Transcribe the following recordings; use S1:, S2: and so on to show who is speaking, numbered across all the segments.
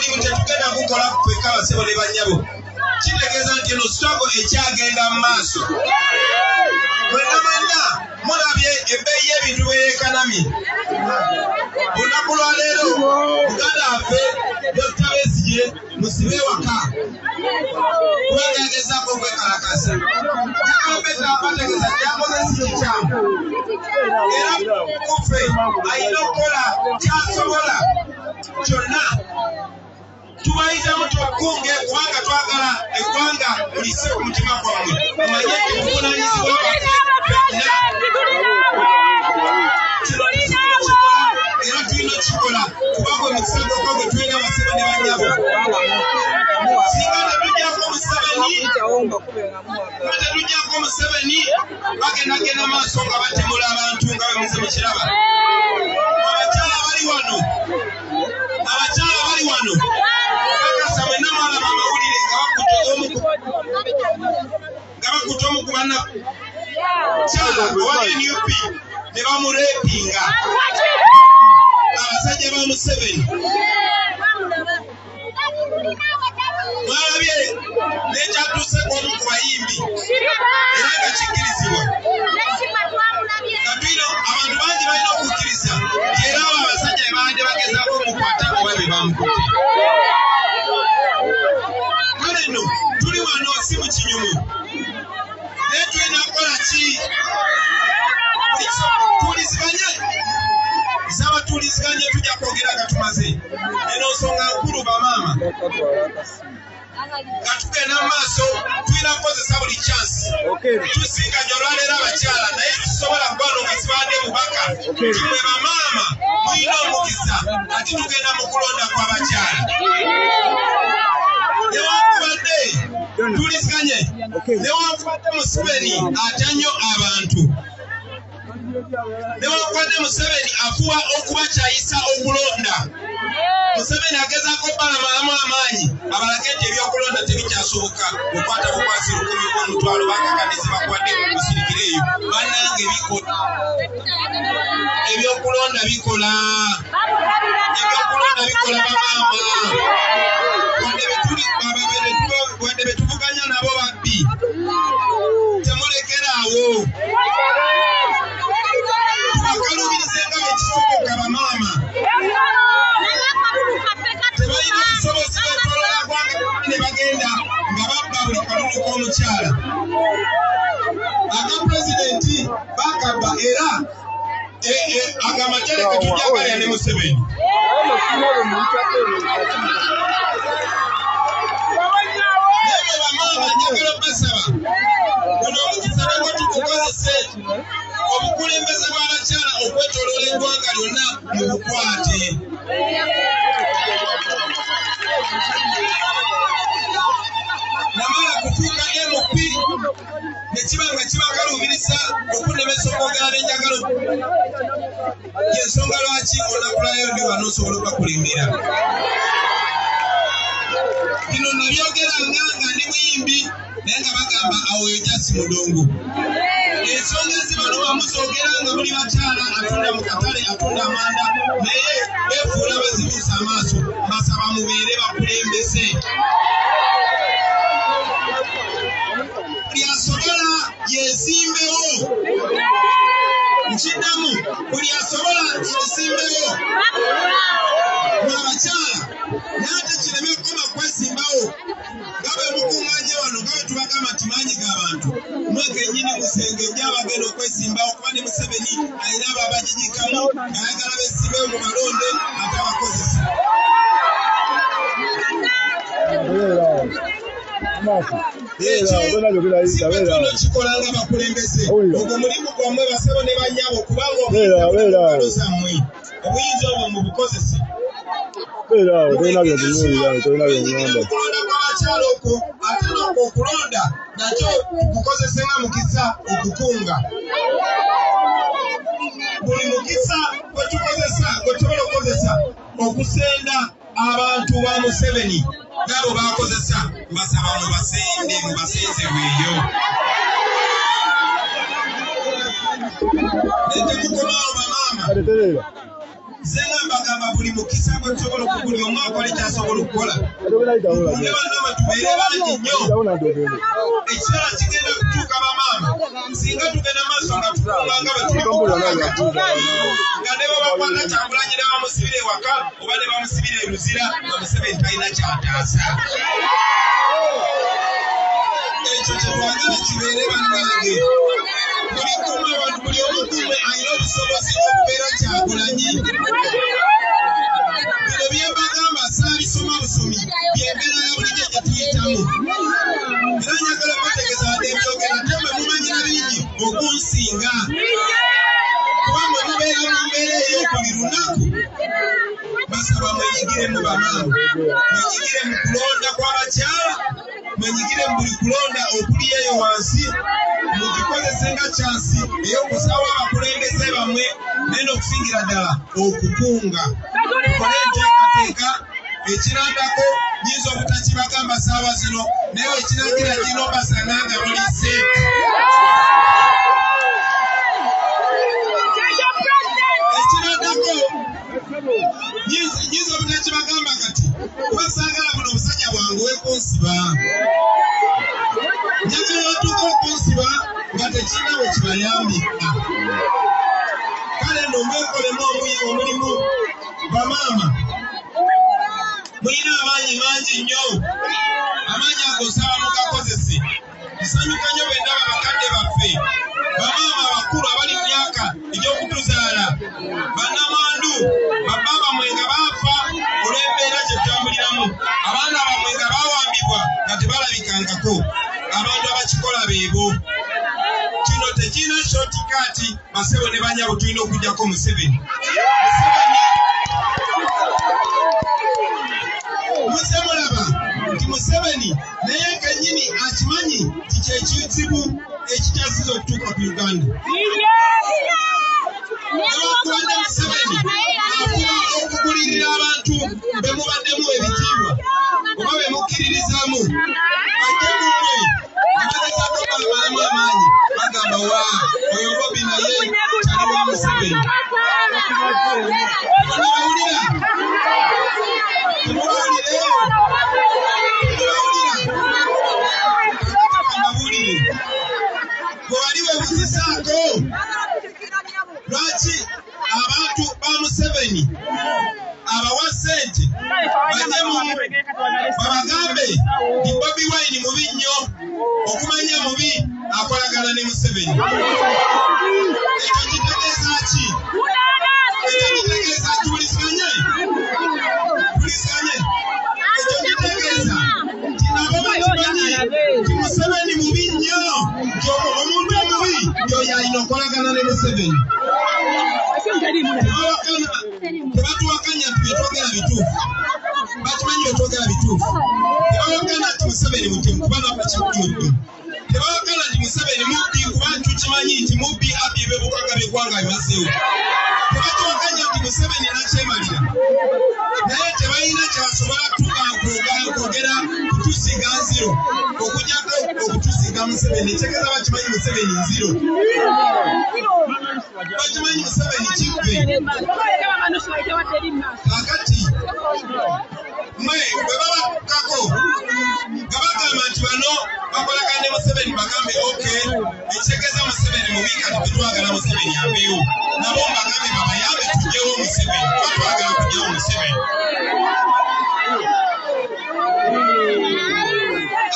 S1: omulimu tetugenda gukola kweka abasebo ne bannyabo kitegeeza nti eno struggle ekyagenda mu maaso mwenna mulabye ebbeeyi y'ebintu bweyeekanamye olunaku lwa leero muganda waffe Dr. Besigye musibe waka kubanga yagezaako okwekalakasa yakombeta abategeeza kyakoze si kikyamu era kuffe alina okukola kyasobola kyonna tubayitamu tukunge kubanga twagala eggwanga mulise ku mutima gwamwe mumanye nti muvunaanyizibwa era tulina okukikola kubanga omukisa gwokwo gwe tulina abasebe ne bannyabo singa tetujjako Museveni bagendagenda maaso nga batemula abantu nga bwe muze mukiraba abakyala bali wano bakasa mwenna mwalaba amawulire nga bakuta omu ku bannakyala owali NUP ne bamurepinga abasajja ba Museveni mwalabye nekyatuuseko omu ku bayimbi era nga kikkirizibwa katwino abantu bangi balina okukkiriza era abo abasajja bebadde bagezaako omukwata oba be bamukutte kale nno tuli wano si mu kinyumu naye tulina kukola ki tuwuliziganye nsaba tuwuliziganye tujja kwogera nga tumaze eno nsonga nkulu bamaama nga tugenda mu maaso tulina kukozesa buli chance tusinganya olwaleero abakyala naye tusobola kuba nga zibadde bubaka kimwe bamaama mulina omukisa ati tugenda mu kulonda kw'abakyala newankubadde tuwuliziganye newankubadde Museveni atya nnyo abantu newankubadde Museveni afuba okubakyayisa okulonda Museveni agezaako okubalamalamu amaanyi abalage nti ebyokulonda tebikyasoboka okwata bukwasi 10,000 bakakanizi bakwadde kusirikira eyo bannange bikola ebyokulonda bikola bamaama wadde betuvuganya nabo babbi temulekeraawo tubakalubirizenga bekisoboka bamaama tebalina obusobozi bwetolola gwanga ne bagenda nga babba buli kalulu k'omukyala aka pulezidenti bakabba era agamba tereka tujagalya ne Museveni naye bamaama njagala basaba ono omukisa nagwo tugukozese obukulembeze bw'abakyala okwetoloola eggwanga lyonna mu bukwate namala kufuuka MP nekiba nga kibakalubiriza okunemesa okwogera n'enjagalo yensonga lwaki onakulayo ndi wano osobola okubakulembera bino nabyogeranga nga ndi muyimbi naye nga bagamba awo ejasi mudongo ensonga ezibano bamuzoogera nga muli bakyala atunda mu katale atunda amanda naye beefuula bezibuusa amaaso basaba mubeere bakulembeze buli asobola yesimbewo nkiddamu buli asobola yesimbewo mwabakyala naye ate kireme okukoma kwesimbawo nga bwe mukuŋŋaanye wano nga bwe tubagamba nti maanyi g'abantu mweka ennyini musengejja abagenda okwesimbawo kuba ne Museveni alina abo abagigikamu ayagala besimbewo mu balonde ate abakozesa ekyo kikolanga bakulembeze ogwo mulimu gwammwe basebo ne bannyabo kubanga obuyinza zammwe obuyinza obwo mu bukozese okulonda kw'abakyala okwo ate n'okwo okulonda nakyo kukozese nga mukisa okukunga buli mukisa gwe tusobola okukozesa okusenda abantu ba Museveni nabo bakozesa mbasaba mubasende mubasenzeweeyo netemukomaawo bamaama Zenga bagamba buli mukisa gwe tusobola okugulya omwaka wali kyasobola okukola. Ne bannama tubeere bangi nnyo. Ekiseera kigenda kutuuka bamaama. Singa tugenda maaso nga tukunga nga bwe tuli kukunga nga ne babakwata Kyagulanyi ne bamusibira ewaka oba ne bamusibira e Luzira nga Museveni talina kyataasa. Ekyo kyetwagala kibeere bannange. Buli omu kumwe alina obusobozi okubeera Kyagulanyi. Bino bye mbagamba saabisoma busomi by'embeera ya bulijjo gye tuyitamu. Era njagala kubategeeza wadde ebyogera ate mwe mumanyira bingi okunsinga. Kuba mwe mubeera mu mbeera ey'okuli lunaku. Basaba mwenyigiremu bamaama. Mwenyigire mu kulonda kw'abakyala. Mwenyigire mu buli kulonda okuli eyo wansi. Mugikozese nga kyansi ey'okusaawa abakulembeze bammwe naye n'okusingira ddala okukunga. Mukole enteekateeka ekirandako nyinza obutakibagamba ssaawa zino naye ekiragira gino basanga nga muli ssente. Ekirandako nyinza obutakibagamba kati kuba saagala buno obusajja bwange weekunsiba. Njagala otuuka okunsiba nga tekirina bwe kibayambika. Kale nno mwekolemu omulimu bamaama. Mulina amaanyi mangi nnyo. Amaanyi ago nsaba mugakozese. Nsanyuka nnyo bwe ndaba bakadde baffe. Bamaama abakulu abali mu myaka egy'okutuzaala. Bannamwandu, babbaaba mwe nga baafa olw'embeera gye tutambuliramu. Abaana bamwe nga baawambibwa nga tebalabikangako. Abantu abakikola beebo. Kino tekirina shortcut basebo ne banyabo tulina okujjako Museveni. Musemulaba nti Museveni naye kennyini akimanyi ti kyekizibu ekikyasiza okutuuka ku Uganda. Newankubadde Museveni afuba okugulirira abantu be mubaddemu ebitiibwa oba be mukkiririzaamu ate mumwe abagezaako bamalamu amaanyi bagamba waa oyo Bobi naye kyali wa Museveni. Temubawulira? Temubawulire? Temubawulire? Bwe wali weebuzisaako lwaki abantu ba Museveni abawa ssente bajje babagambe nti Bobi Wine mubi nnyo okumanya mubi akolagana ne Museveni. Ekyo kitegeeza ki? Ekyo kitegeeza ki? Bulisanye? Bulisanye? Ekyo kitegeeza nti nabo bakimanyi nti Museveni mubi nnyo nti omuntu omubi y'oyo alina okolagana ne Museveni. Tebatuwakanya nti byetwogera bituufu. Bakimanyi byetwogera bituufu. Tebawakana nti Museveni mutemu kuba napakimuddu. Tebawakana nti Museveni mubbi kuba tukimanyi nti mubbi abye eby'obukwanga by'eggwanga bimazeewo. Tebatuwakanya nti Museveni nakyemalira. Naye tebalina kyabasobola kwogera kutusiga nziro okujjako okutusiga Museveni. Ekitegeeza bakimanyi Museveni nziro. Bakimanyi Museveni kibbe. Kakati mmwe bwe babakako nga bagamba nti bano bakolagana ne Museveni bagambe oke ekitegeeza Museveni mubi kati tetwagala Museveni abeewo. Nabo mbagambe babayambe tujjewo Museveni. Twagala kujjawo Museveni.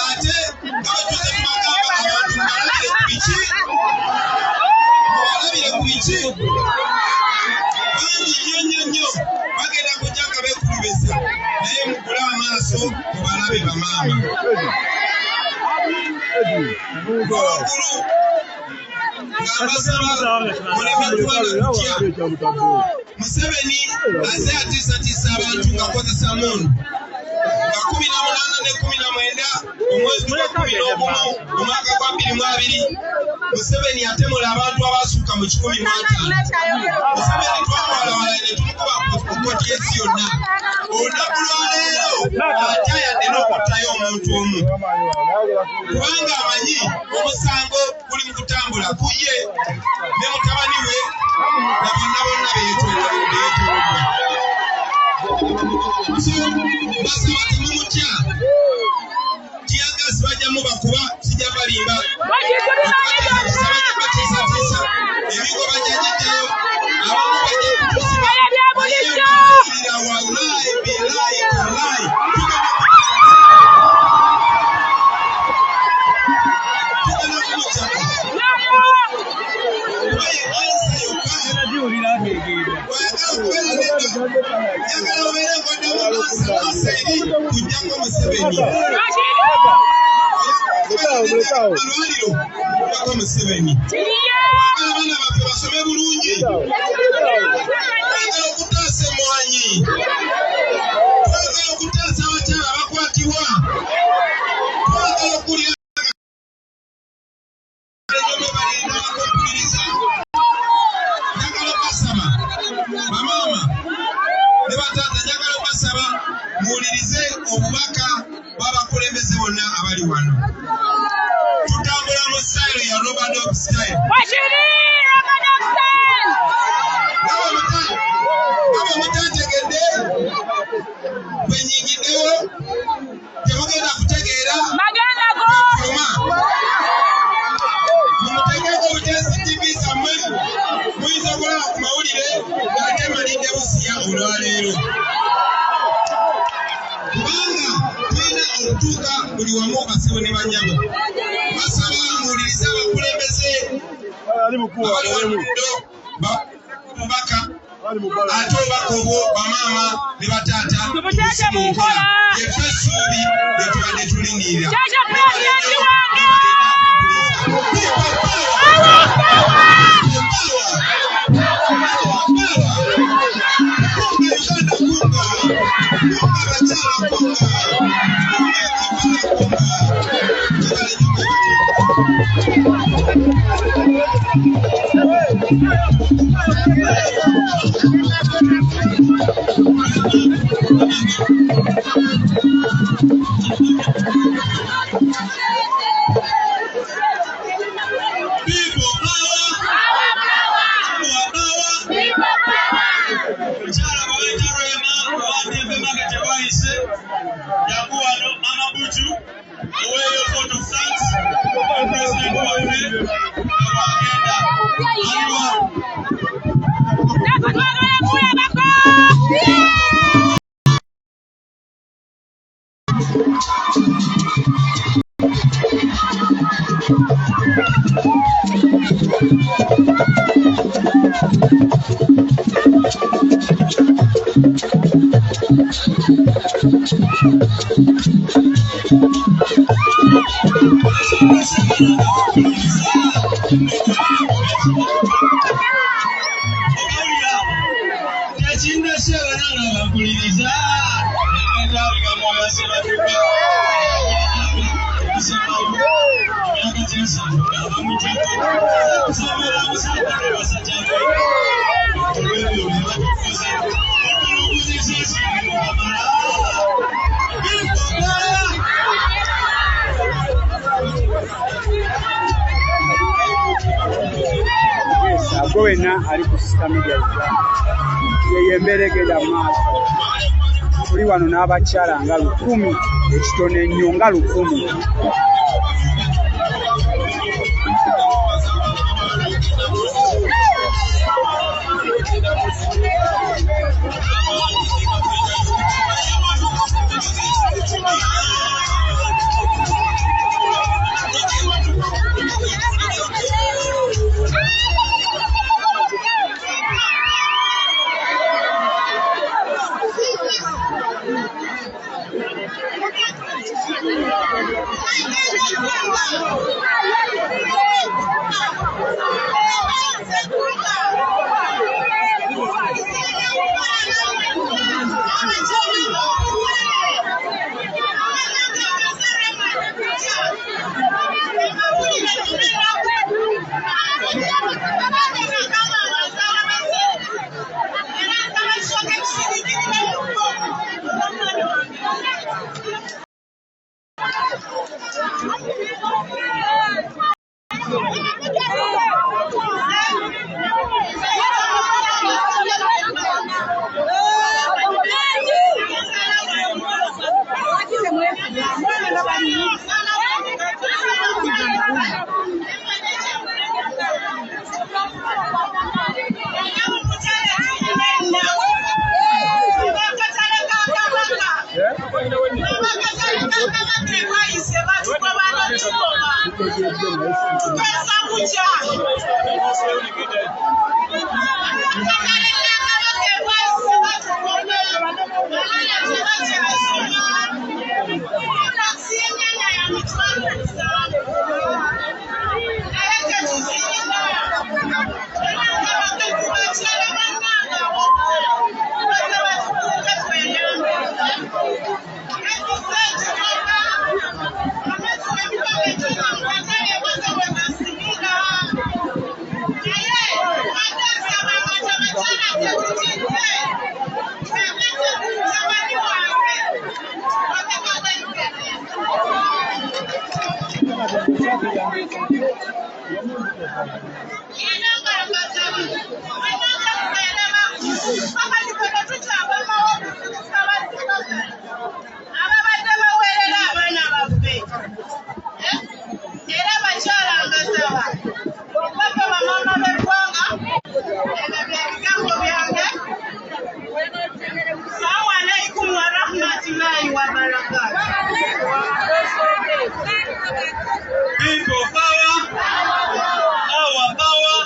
S1: Ate nga batuze tubagamba abantu mubalabire ku biki? Mubalabire ku biki? Bangi nnyo bagenda kujja nga beekulubeza naye mukule amaaso mubalabe bamaama. Waggulu ng'abasaba muleme kulwana kutya. Museveni azze atiisatiisa abantu ng'akozesa mundu. Nga 18 ne 19 omwezi gwa 11 omwaka gwa 2020 Museveni yatemula abantu abasukka mu 150. Museveni twamwalawala ne tumukuba ku kkooti y'ensi yonna. Olunaku lwa leero atayadde n'okutayo omuntu omu kubanga amanyi omusango guli mu kutambula ku ye ne mutabani we na bonna beetolodde. Basaba temumutya tiyagasi bajjamu bakuba kijja balimba batiisatiisa ebigo bajjajjajjayo abamu bajja kutusiba ayeyonirira wallahi billahi tallahi tugenda kumukyaka njagala obeere ngoddamu ansa eri kujjako Museveni alwaliro kujjako Museveni twagala abaana baffe basome bulungi twagala okutaasa emmwanyi twagala okutaasa abakyala abakwatibwa twagala okulya njagala okasaba bamaama ne bataata njagala okasaba muwulirize obubaka bw'abakulembeze bonna abali wano. Tutambula mu style ya Robert style. Kama mutategedde bwenyingiddeyo temugenda kutegeera magenda g'okuluma mumutegeeko obutensitivvi zammwe muyinza okulaba ku mawulire ate malidde busiya olwaleero kubanga tulina okutuuka buli wamu basebo ne banyabo basaba muwulirize abakulembeze bubaka ate obubaka obwo bamaama ne bataata busimunkula yeffe essuubi lyetubadde tulindirira
S2: Wena ali ku system ya yeyembere genda maaso tuli wano n'abakyala nga 10 ekitone nnyo nga 10
S1: People power, our power.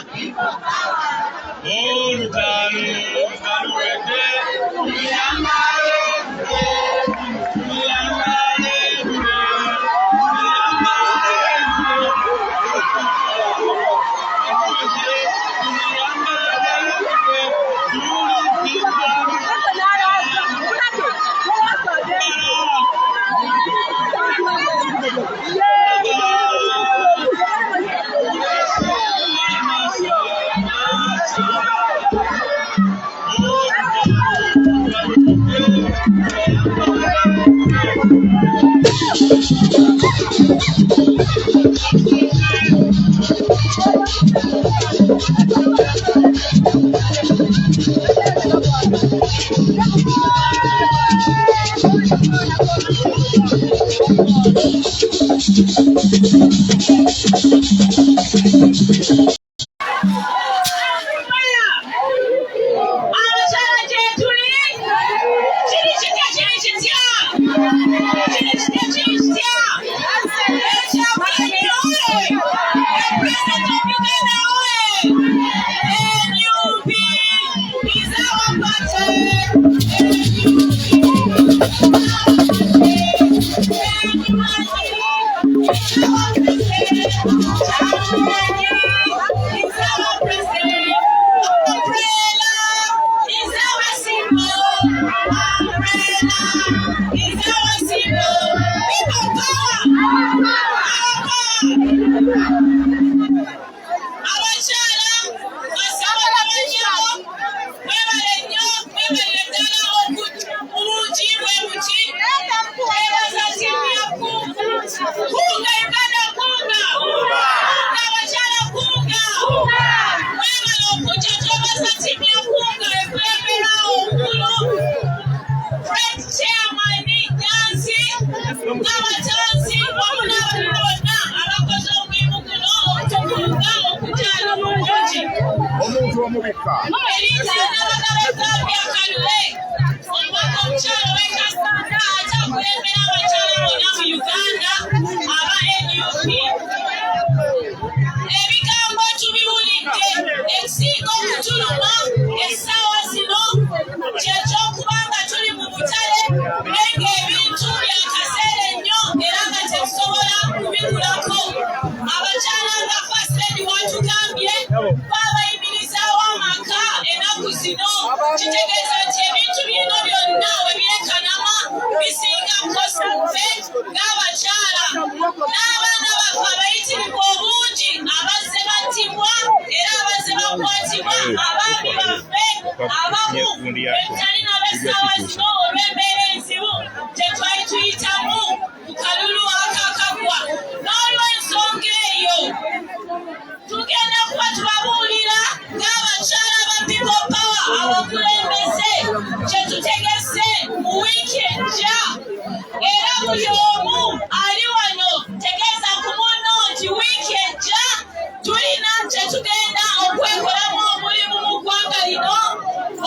S1: Oh,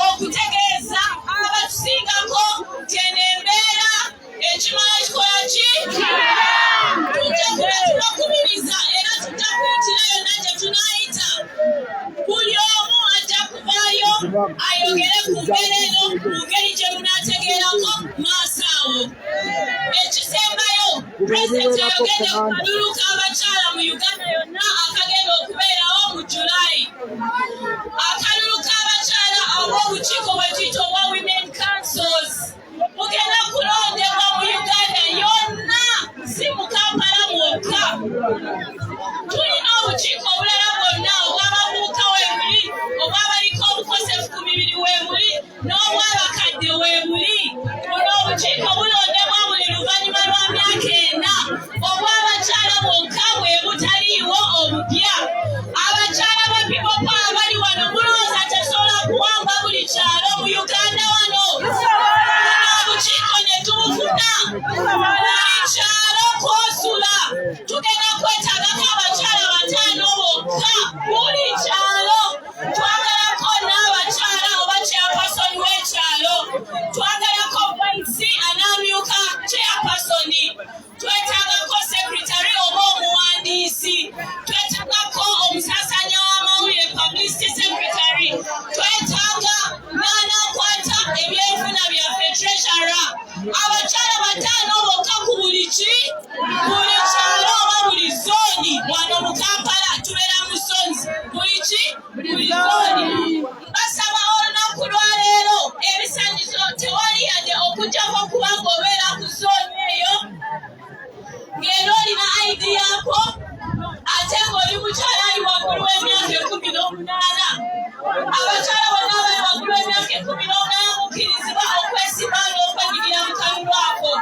S3: okutegeeza abatusiingako ayogere ku mbeera eno mu ngeri gye munaategeerako maaso awo. Ekisembayo pulezidenti ayogedde ku kalulu k'abakyala mu Uganda yonna akagenda okubeerawo mu Julayi. Akalulu k'abakyala ab'obukiiko bwe tuyita obwa Women Councils mugenda kulondebwa mu Uganda yonna, si mu Kampala mwokka. Tulina obukiiko obulala bwonna obw'abavubuka weebuli, obw'abaliko obukosefu ku mibiri weebuli, n'obw'abakadde weebuli. Buno obukiiko bulondebwa buli luvannyuma lwa myaka 4. Obw'abakyala bwokka bwe butaliiwo obupya. Abakyala ba People Power bali wano mulowooza tesobola kuwamba buli kyalo mu Uganda wano? Obukiiko ne tubufuna buli kyalo kwosula. Tugenda kwetaagako abakyala 5 bokka buli kyalo. Twagalako n'abakyala oba chairperson w'ekyalo. Twagalako vice anaamyuka chairperson. Twetaagako secretary oba omuwandiisi. Twetaagako omusaasanya w'amawulire publicity secretary. Twetaaga n'anaakwata ebyenfuna byaffe treasurer. Abakyala 5 bokka ku buli buli kyalo oba buli zooni. Wano mu Kampala tubeera mu zones. Buli zooni. Basaba olunaku lwa leero ebisaanyizo tewali yadde okuggyako kubanga obeera ku zooni eyo ng'era olina ID yaako ate ng'oli mukyala ali waggulu w'emyaka 18. Abakyala bonna abali waggulu w'emyaka 18 mukkirizibwa okwesimba n'okwenyigira mu kalulu ako.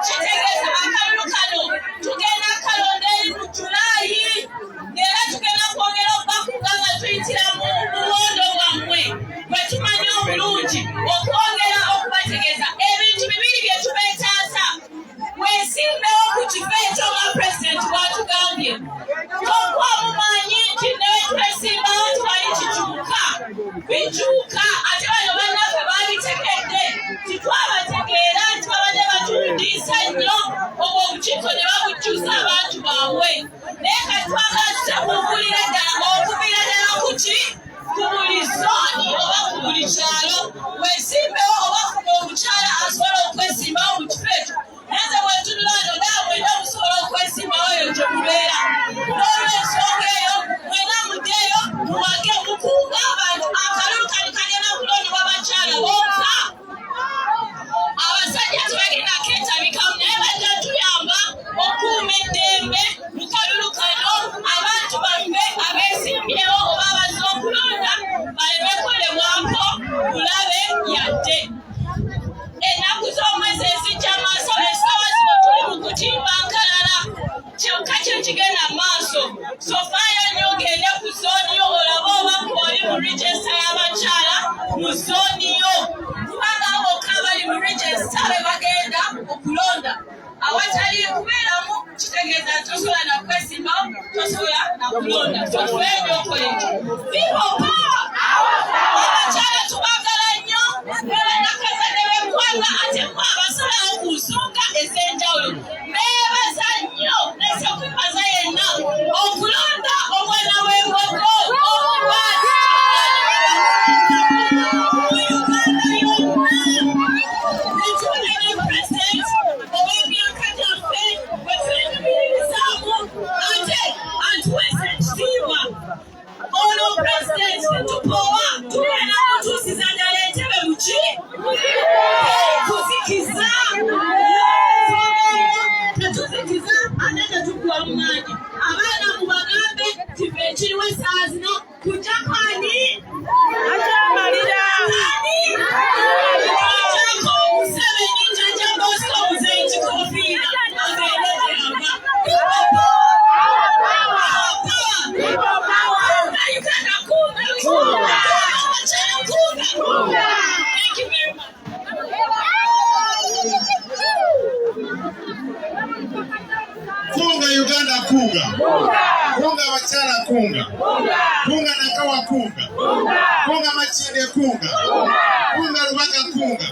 S3: Kitegeeza akalulu kano tugenda kalonda mu Julayi, ng'era tugenda kwongera okubakuga nga tuyitira mu buwondo bwammwe bwe tumanyi obulungi, okwongera okubategeeza ebintu bibiri bye tubeetaasa. Weesimbewo ku kifo ekyo nga pulezidenti bw'atugambye. Okuba mumanyi nti ne we twesimbawo tewali kikyuka. Bikyuka ate bano bannaffe baabitekedde. Titwabategeera nti babadde batulundiisa nnyo obwo obukiiko ne babukyusa abantu baabwe. Naye kati twagala tutabumbulira ddala okuviira ddala ku buli zooni oba ku buli kyalo. Weesimbewo oba funa omukyala asobola okwesimbawo mu kifo ekyo. Naye bwe tunula wano naye mwenna musobola okwesimbawo eyo gye mubeera. N'olw'ensonga eyo mwenna muddeeyo muwage mukunga abantu. Akalulu kano kagenda kulondebwa bakyala bokka. Abasajja tebagenda keetabikamu naye bajja tuyamba okuuma eddembe mu kalulu kano. Abantu baffe abeesimbyewo oba abazze okulonda baleme kolebwako bulabe yadde. Ennaku z'omwezi ezijja maaso essaawa zino tuli mu kutimba nkalala. Kyokka kye kigenda maaso. Sofaayo nnyo ogende ku zooni yo olabe oba ng'oli mu regisita y'abakyala mu zooni yo. Kubanga abo bokka abali mu regisita be bagenda okulonda. Awatali kubeeramu kitegeeza tosobola na kwesimbawo, tosobola na kulonda. So tufeeyo nnyo okola ekyo. People Power! Abakyala tubaagala nnyo. Bannakazadde b'eggwanga ate mwe abasalawo ku nsonga ez'enjawulo. Beebaza nnyo nese kwebaza yenna okulonda omwana w'embogo omulwadde mu Uganda yonna. Netubulira pulezidenti ow'emyaka gyaffe bwe twenyumiririzaamu ate atuweesa ekitiibwa. Ono pulezidenti tetupoowa tubeera kutuusiza ddala entebe mu kuzikiza. Tetuzikiza ate tetuggwa mu maanyi. Abaana mubagambe kive ekiriwo essaawa zino kujjako ani? Kujjako Museveni Jjajja Bosco Muzeeyi Kikoofiira agende gyava. People Power! Uganda kunga! Abakyala kunga! Thank you very much.
S1: Kunga Uganda kunga. Kunga abakyala kunga. Kunga Nakawa kunga. Kunga Makinde kunga. Kunga Lubaka kunga.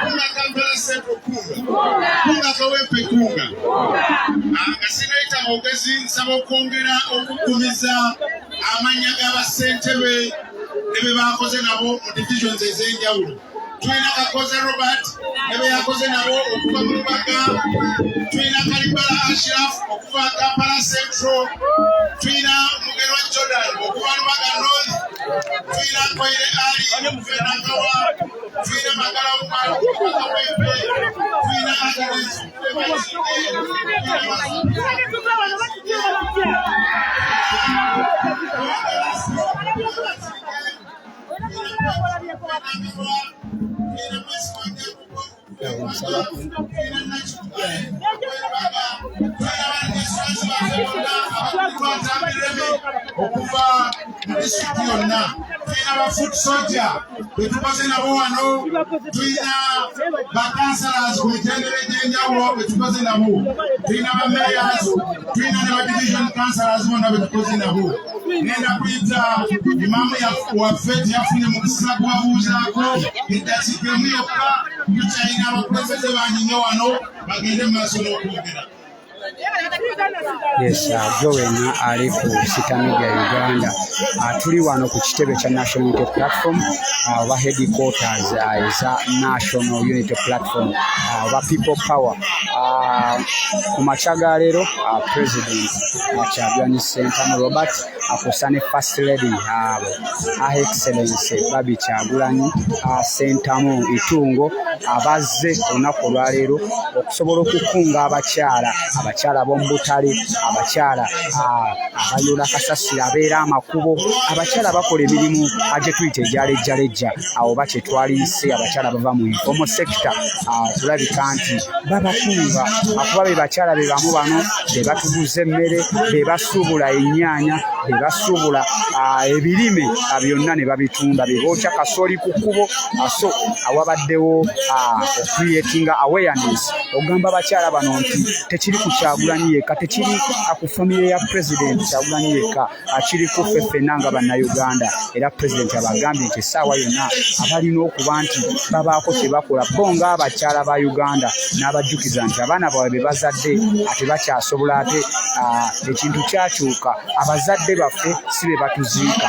S1: Kunga Kampala Central kunga. Kunga Kawepe kunga. Kasinaita ogezi nsaba okwongera okukumiza amanya g'abassentebe ne bakoze nabo mu divisions ez'enjawulo. Tulina Kakoze Robert ne yakoze nabo okuva mu Lubaga. Tulina Kalibala Ashraf okuva Kampala Central. Tulina Mugerwa Jordan okuva Lubaga North. Tulina Koire Ali okuva Nakawa. Tulina Magala Umaro okuva Wempe. Tulina Agnes okuva mu disitulikiti yonna. Tulina bafoot soldier betukoze nabo wano. Tulina bakansalas ku mitendera egy'enjawulo betukoze nabo. Tulina bamayors, tulina ne badivision councillors bonna betukoze nabo. Ngenda kuyita imamu waffe teyafunye mukisa gwabuuzaako eddakiika emu yokka. Tukyalina abakulembeze banyinnyo wano bagende mu maaso n'okwogera.
S2: Yes, Jowen ali ku Sita Media Uganda. Tuli wano ku kitebe kya National Unity Platform oba headquarters eza National Unity Platform oba People Power. Ku makyaga leero President Kyagulanyi Ssentamu Robert akusane First Lady Her Excellency Babi Kyagulanyi Ssentamu Itungo abazze olunaku olwaleero okusobola okukunga abakyala b'omubutale, abakyala abayola kasasiro abeera amakubo, abakyala bakola emirimu gye tuyita egyalejjalejja awo ba kyetwaliise abakyala bava mu informal sector. Tulabika nti babakunga akuba be bakyala be bamu bano be batuguza emmere, be basuubula ennyaanya, be basuubula ebirime byonna ne babitunda, be bookya kasooli ku kkubo. So awabaddewo okreatinga awareness ogamba abakyala bano nti tekiri ku Kyagulanyi yekka, tekiri ku famire ya President Kyagulanyi yekka, kiri ku ffe ffenna nga bannayuganda. Era President abagambye nti essaawa yonna abalina okuba nti babaako kye bakola bo ng'abakyala ba Uganda n'abajjukiza nti abaana baabwe be bazadde ate bakyasobola ate ekintu kyakyuka. Abazadde baffe si be batuziika,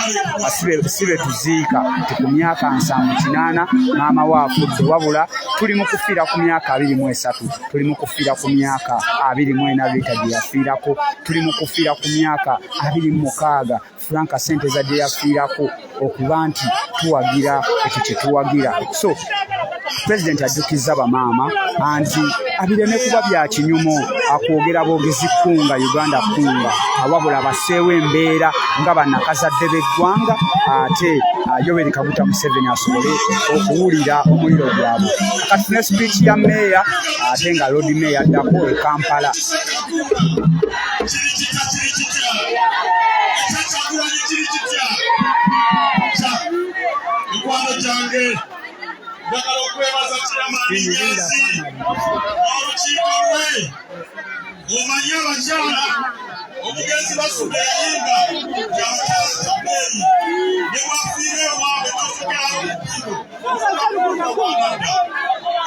S2: si be tuziika nti ku myaka 78 maama we afudde, wabula tuli mu kufiira ku myaka 23, tuli mu kufiira ku myaka 24 Rita gye yafiirako, tuli mu kufiira ku myaka 26 Franka Senteza gye yafiirako, okuba nti tuwagira ekyo kye tuwagira. So President ajjukizza bamaama anti abireme kuba bya kinyumo akwogera boogezi kunga Uganda kunga, wabula baseewo embeera nga bannakazadde b'eggwanga ate Yoweri Kaguta Museveni asobole okuwulira omuliro gwabwe. Kati tune speech ya meeya ate nga Lord Meeya addako e Kampala.
S1: Ndagala okwebaza Kyamaani Nyanzi olukiiko lwe. Omanyi abakyala omugenzi basudde eyimba gyabakyala Tabeeyi ne wafiire ewaabwe tofugerawo okukiiko.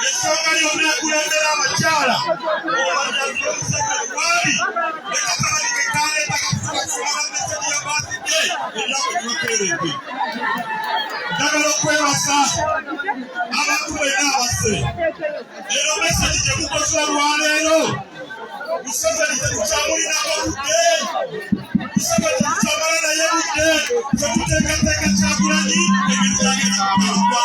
S1: Ensonga yonna ekulembera abakyala obanyazi Museveni waali ne Kakamani ke kaleeta kafuba kusoma mesedi ya baaside ennaku gyebakeeredde. Ndagala okwebaza abantu bonna abasse. Leero mesedi gye mukoze olwaleero Museveni tetukyamulinako budde, Museveni tetukyamala naye budde, tetuteekateeka Kyagulanyi ebintu byagenda kukolebwa.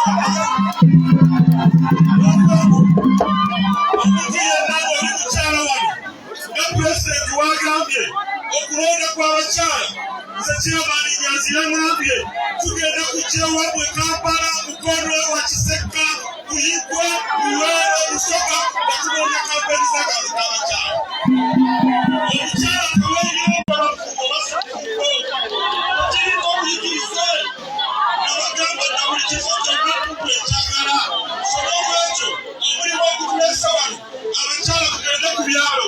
S1: Omuntu yenna ng'oli mukyala wano nga Pulezidenti w'agambye okulonda kw'abakyala, nze Kyamaani Nyanzi yamwambye tugenda kujja ewaabwe Kampala, Mukono, Wakisekka, Kuyigwa, Luweero, Busoga nga tunoonya kampeni z'abantu abakyala. Omukyala teweerira abafugo basatuko kiriko obuyigirize nabagamba na buli kifo kyonna kuku ekyagala. So n'olwekyo omulimu ogutuleese wano abakyala tugende ku byalo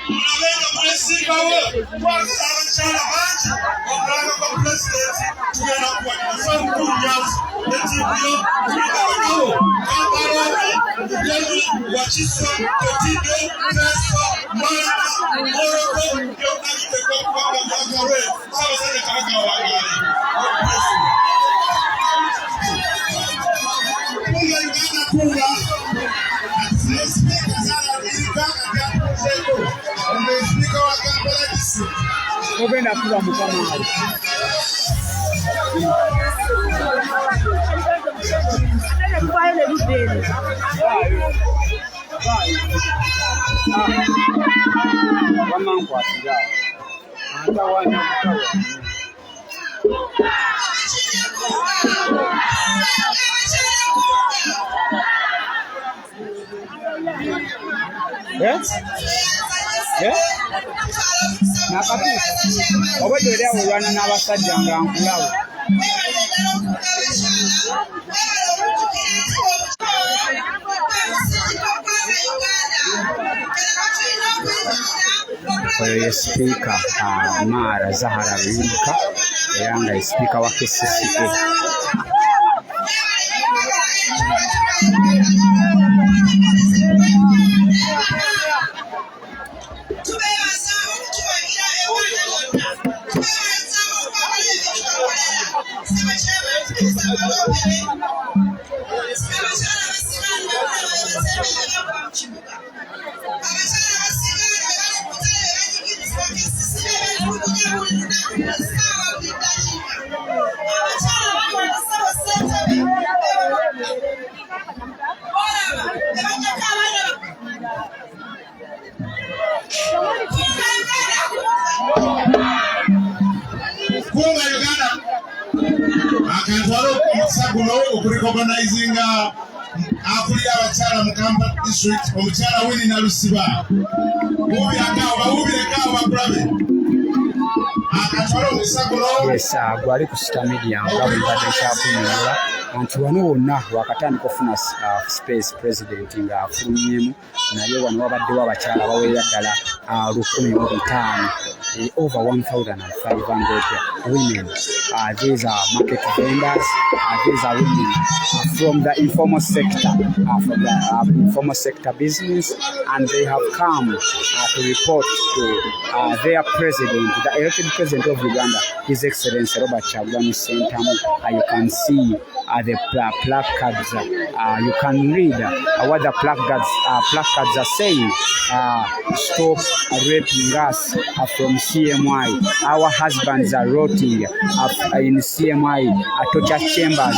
S1: mulabe nga mwesimbawo twalisa abakyala bangi omulanga gwa Pulezidenti tugenda kuwagira. So omukulu Nyanzi n'ettiimu yo tuyinabagawo Kampala, Mukono, Wakiso, Kotido, Teso, Malaka, Moroko byonna biteekwa okuba nga byagalwe Ssaabasajja Kabaka wangaali.
S2: ogenda kuba mukama ali nakati obwedde oli awo olwana n'abasajja nga nkulawo oyo ye sipiika Mara Zahara Luyimka era nga ye sipiika wa KCCA.
S1: Kunga Uganda akantwala omukisa guno okurecognizinga akulira abakyala mu Kampala district omukyala Winnie Nalusiba bawubirekawo bakulabe akantwala omukisa guno
S2: gwali ku Star Media nga bwe mbadde nkyakunyonyola nti wano wonna wakatandika okufuna space president nga afulumyemu naye wano wabaddewo abakyala baweera ddala 1,500 over 1,500 women. These are market vendors. These are women from the informal sector, from the informal sector business, and they have come to report to their president, the elected president of Uganda, His Excellency Robert Kyagulanyi Ssentamu. You can see the placards. You can read what the placards are saying. Stop raping us from CMI. Our husbands are rotting in CMI torture chambers.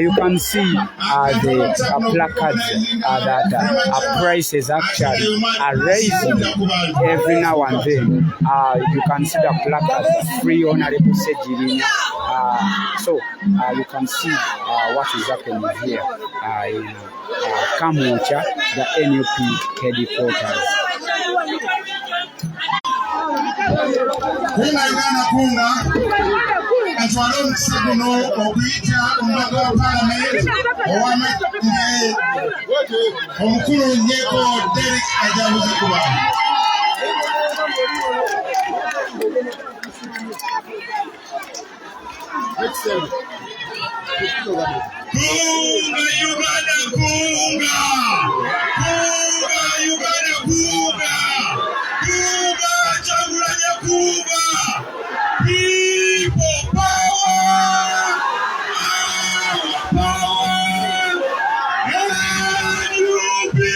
S2: You can see the placards that prices actually are raising every now and then. You can see the placards, free honorable Sejirinya. So you can see what is happening here in Kamwokya, the NUP headquarters.
S1: Kunga Uganda kunga atwala omukisa guno okuyita omubaka wa palamenti omukulu Nyeko Derek ajabuze ku bantu. Kunga Uganda kunga Uganda kunga Kyagulanyi kunga people power and you be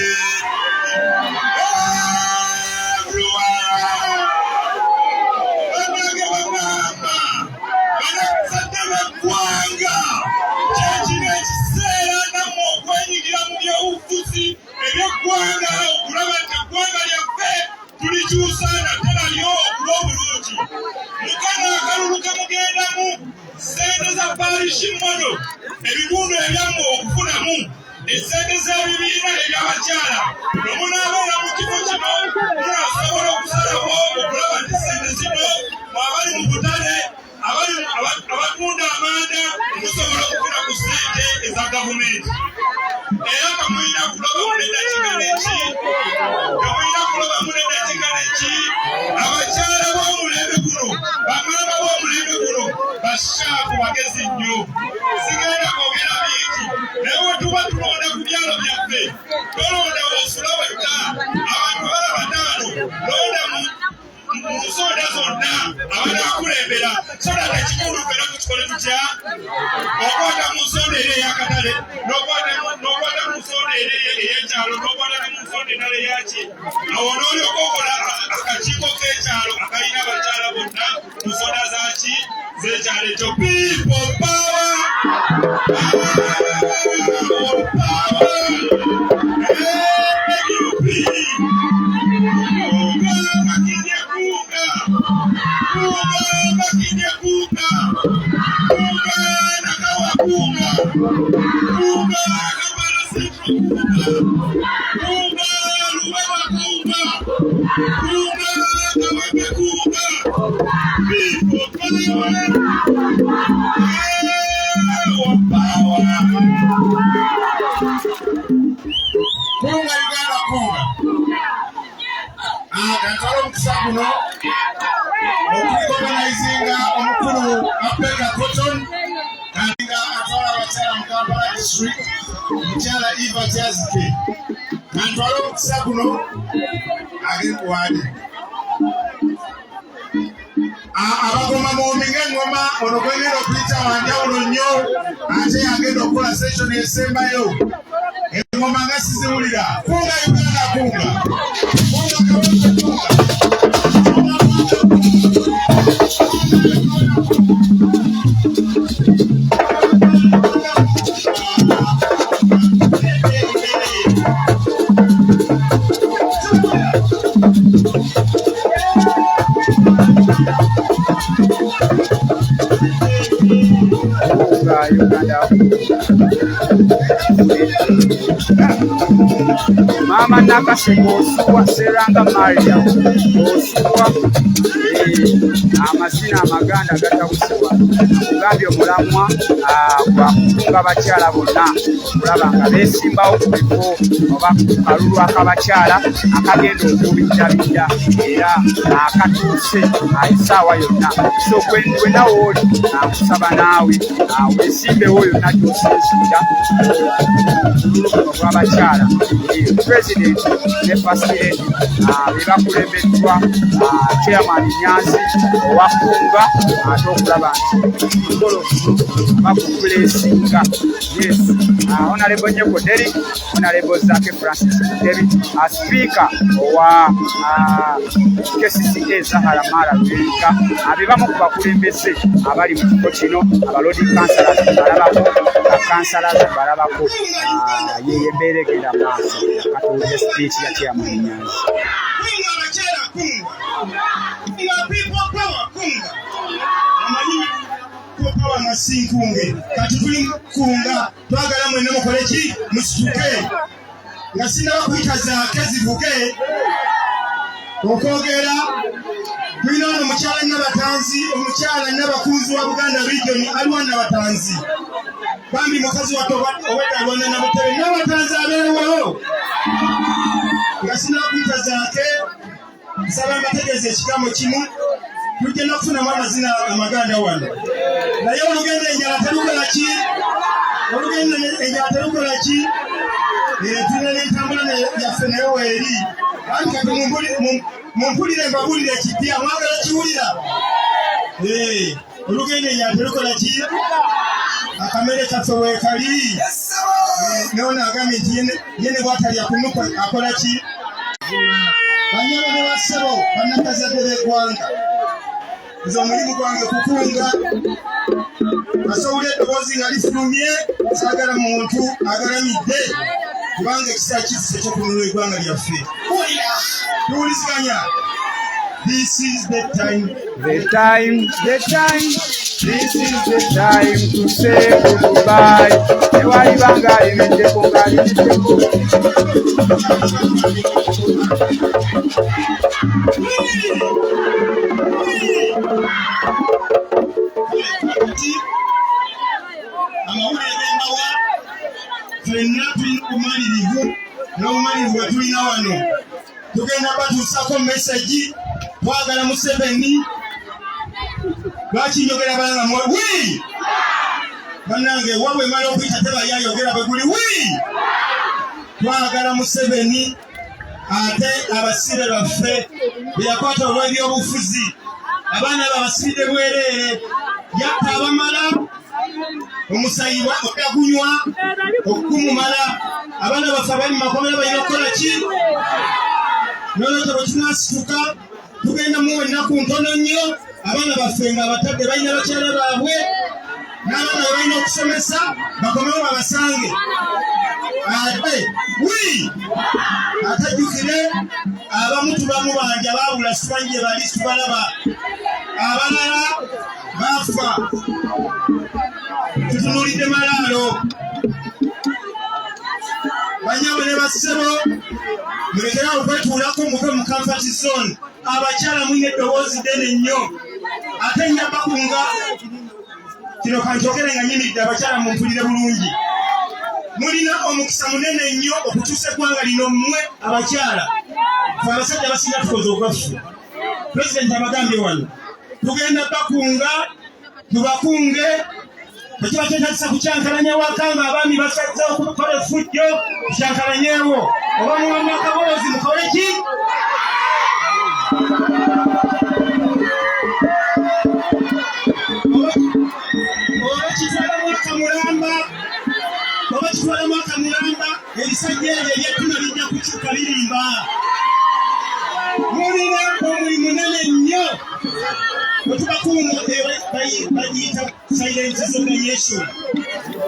S1: ebigundu ebyamu okufunamu esente z'ebibiina eby'abakyala nomunaabeera mu kifo kino munasobola okusalawo okulaba nti sente zino abali mu butale abatunda amanda musobola okufuna ku sente eza gavumenti era kamuyina kuloba muneddakiika neki abakyala b'omulembe guno bamaama b'omulembe guno bashaaku bagezi nnyo sigenda kwogera bingi naye wetuba tulonda ku byalo byaffe tolonda osula wekka abantu bala bataano londa mu nsonda zonna abanaakulembera soda tekikundu fena tukikole tutya okwata mu nsonda eri ey'akatale n'okwata mu nsonda eri ey'ekyalo n'okwata mu nsonda endala eya ki awo n'olyoka okola akakiiko k'ekyalo akalina abakyala bonna mu soda zaki z'ekyalo ekyo. People power! Abagoma muminga engoma ono gwegenda okuyita wanjawulo nnyo ate yagenda okukola session esembayo engoma nga siziwulira. Kunga Uganda, kunga
S2: Mama Nakaseko Osuwa Seranga Maria Osuwa amazina amaganda gatawusibwa kugambye omulamwa gwa kutunga bakyala bonna kulaba nga beesimbawo ku bifo oba kalulu akabakyala akagenda okubidabidda era akatuuse ayisaawa yonna. So gwe nawe oli nkusaba naawe weesimbewo yonna gy'osinzira obululu bw'abakyala. President ne First Lady bebakulembeddwa chairman Nyanzi owakunga ate okulaba nti mukolo bakukuleesinga. Yes, Honorable Nyeko Derrick, Honorable Zake Francis David, Speaker owa KCCA Zahara Mara Lubika, abebamu ku bakulembeze abali mu kifo kino, abalodi councillors balabako, councillors balabako, yeyembeera egenda maaso katuulire speech ya chairman Nyanzi. Masinkunge kati tuli kunga twagala mwene mukole ki musituke nga sinaba kuyita zaake zivuge okwogera tulina ono mukyala Nabatanzi, omukyala Nabakunzi wa Buganda region aliwa Nabatanzi bambi mukazi wato owedalwana Nabutebe Nabatanzi abeewo nga sinaba kuyita zaake nsaba mbategeeza ekigambo kimu tugenda kufunamu amazina amaganda wano naye olugendo enjala terukola ki tulina n'entambula yaffe naye weeri anti kati mumpulire mbabulire ekipya mwagala kiwulira olugendo enjala terukola ki akamere kaffe weekali newona agambye nti yene bwatalya kunuka akola ki banyama ne bassebo bannakazadde b'eggwanga nze omulimu gwange kukunga asobole eddoboozi nga lifulumye saagala muntu agalamidde kubanga ekiseera kizise ekyokununula eggwanga lyaffe tuwuliziganya. This is the time this is the time to say goodbye. Ewali banga ayemeddeko ng'alimiddeko amawulire b'embawa ffenna tulina obumalirivu n'obumalirivu bwe tulina wano tugenda batuusako mesagi twagala Museveni lwakinyogera balanga wi bannange wabwe mala okuyita tebayayogera bwe guli wi twagala Museveni ate abasibe baffe beyakwata olw'ebyobufuzi abaana babasibidde bwereere yatta abamala omusayiwa okugunywa okukumumala abaana baffe abali mu makomera balina okukola ki
S1: nolwekyo bwe tunasituka tugenda muwa ennaku ntono nnyo abaana baffe nga abatadde balina bakyala baabwe n'abaana balina okusomesa bakomewo babasange ate atajjukire abamu tubamubanja baabula simanyi gye bali tubalaba abalala bafa tutunulidde malaalo banyawe ne bassebo mulekerawo okwetuulako muve mu comfort zone abakyala mwine eddoboozi ddene nnyo ate nja bakunga kino kankyogere nga nyimidde abakyala mumpulire bulungi mulina omukisa munene nnyo okutuusa eggwanga lino mmwe abakyala fe abasajja basinga tukoze okwaffe pulezidenti abagambye wano tugenda bakunga tubakunge tekiba kyetagisa kukyankalanya waka nga abaami basaze okukola effujjo kukyankalanyeewo oba muwamu akaboozi mukole ki oba kitwala Mwaaka mulamba ebisajja ebyo ebyetuna bijja kukyuka birimba mulina omulimu munene nnyo wetubakuuma bagiyita silent disorganization.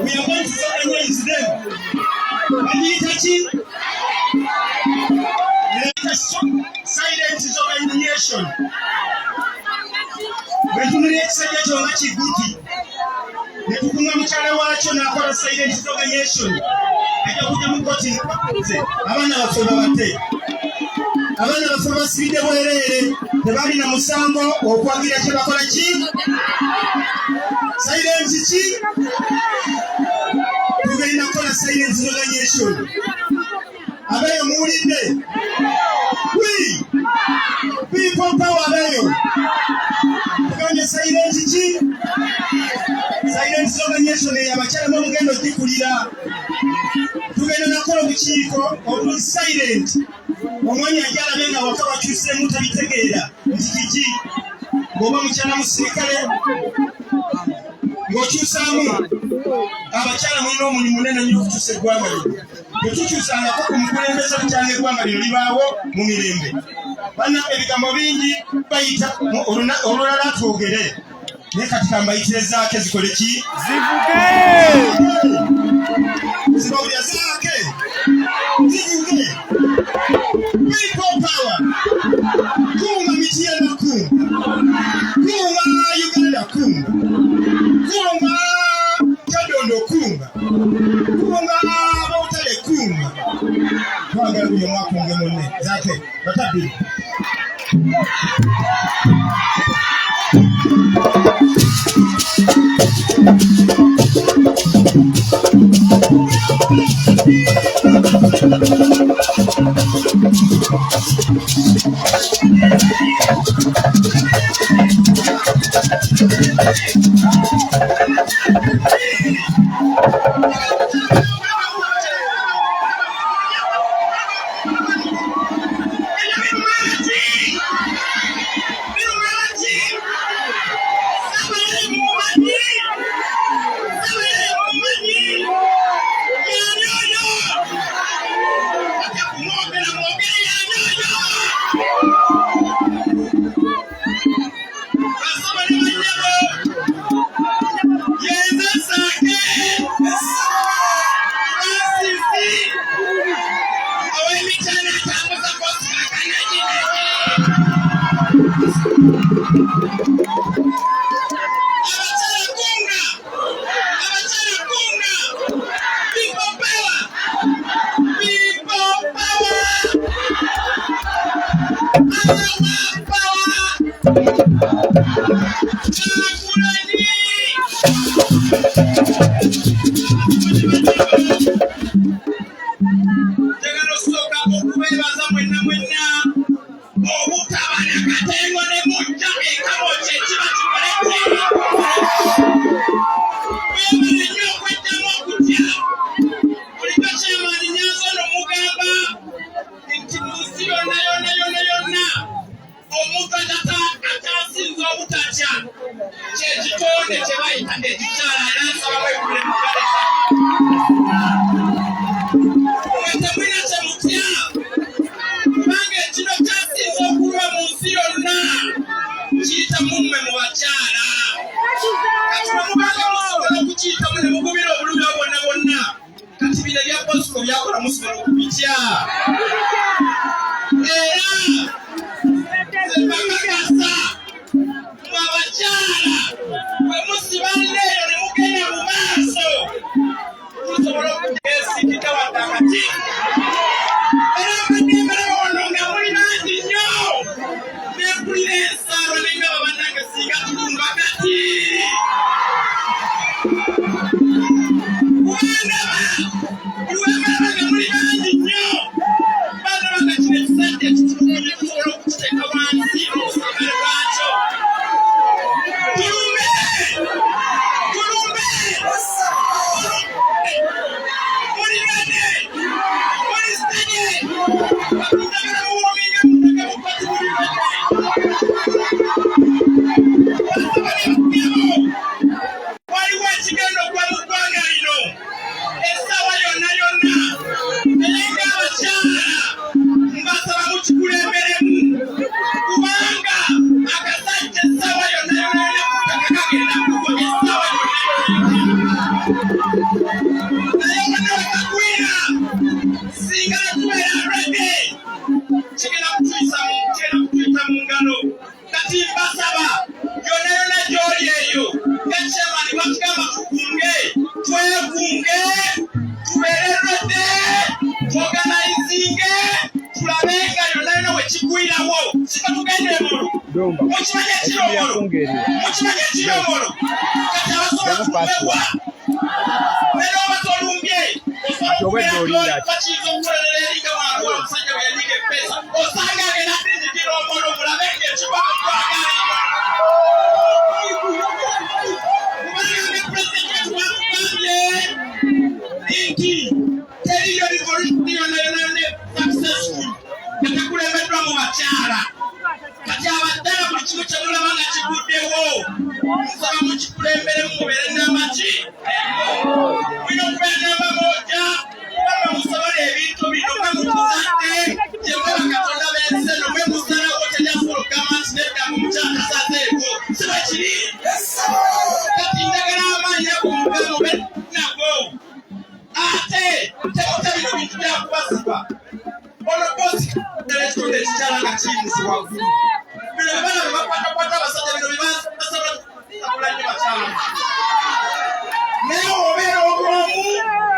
S1: We are going to organize them. Bagiyita ki? Silent disorganization. Bwetunulira ekisajja kyo nga kiguti ne tukunga mukyala waakyo n'akola silent disorganization ajja kujja mu kkooti abaana baffe babate abaana baffe basibidde bwereere tebalina musango okwagira kye bakola ki silent ki tugenda kukola silent disorganization abeeyo muwulidde people power abeeyo tuganye silent ki silent disorganization eyo abakyala n'omugendo gikulira tugenda nakola obukiiko obuli silent omwanya ajalabe nga waka wakyuseemu tabitegeera nti kiki ng'oba mukyala musirikale ng'okyusaamu abakyala mulina omulimu munene nnyo okukyusa eggwanga lino tetukyusangako ku mukulembeze bukyanga eggwanga lino libaawo mu mirembe banna ebigambo bingi bayita olulala twogere naye kati kambayitire zaake zikole ki zivuge zibawulira zaake zivuge people power kunga mitiyana kunga Uganda kunga Kadondo kunga Bautale kunga twagala buli omwaka unge munne zaake batabbiri Kino kiyita mumme mu bakyala kati mubanga musobola okukiyitamu ne mugubira obululu bonna bonna kati bino ebya bosco byakola musobola okubitya era mbakakasa mwe abakyala bwe musiba leero ne mugenda mu maaso musobola okugesikita wadde akati era abadde wano nga muli bangi nnyo nekulira ensaalo nenga babannange singa tulumba kati lwemala nga muli bangi nnyo bano banga kino ekisajja ekitulugunye tusobola okukiteeka wansi okusagala lwakyo tulumbe mulibane mulisitanye bakundagala muwominga mutaka mupati mulibane waliwo ekigenda okuva mu ggwanga lino essaawa yonna yonna nayenga abakyala mbasaba mukikulemberemu kubanga akasajja essaawa yonna yonna kutaka kagenda kugwa essaawa yonna naye wonna wekagwira singa tubeera rege kigenda kutuyita mu ngalo kati mbasaba yonna yonna gy'oli eyo gakyemani batugamba tukunge twekunge tubeere rege tuorganizinge tulabe nga yonna yonna wekigwirawo sika tugende emolo mukimanye ekiromolo kati abasobola kuwewa naye oba tolumbye bakiyiza okukolerera eringa wangu omusajja bwe yanyiga empesa osanga agenda tinyigira omolo mulabe ngaekiba mutwagalino kubanga pulezidenti wakugambye nti teriyo revolution yonna successful nga mu bakyala kati abaddala buli kimu kye mulaba nga kiguddewo nsaba mukikulemberemu mubeere n'amaki mulina okubeera namba moja kubanga musobola ebintu bino mwe mutuzadde gye mweba katonda b'ensi eno mwe musalawo teryasobola okugamba nti nedda mu mukyala asazeeko si bwe kiri kati ndagala amaanyi akumube mube nago ate temuta bino bintu byakubasiba ono bosi ekitundu ekikyala nga kiyinzi waggulu bino bibana bye bakwatakwata abasajja bino byebasobola nnyo bakyala naye obeera obulamu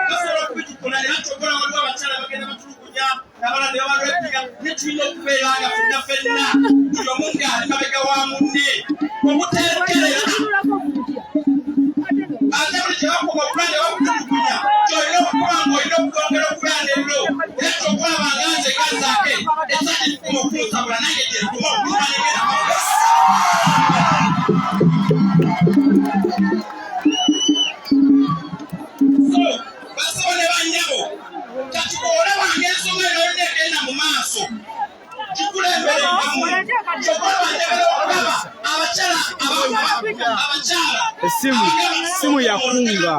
S1: basobola okubitukula ne batogola waliwo abakyala bagenda batulugunya nabala ne babalwepinga ne tulina okubeera nga ffenna buli omu ng'ali mabega wa munne obuterekerera ate buli kye bakuma okulanda bakutulugunya kyolina okuba ng'olina okutongera okulanda ebiro era kyokulaba nga nze gazaake esajja ekikuma okunsabula nange gyekuma okulumanyigera basobo ne bannyabo kati olabanga ensonga eno yonna egenda mu maaso kikulemberengamu kyokola banjagala okulaba abakyala
S2: Simu yafunga.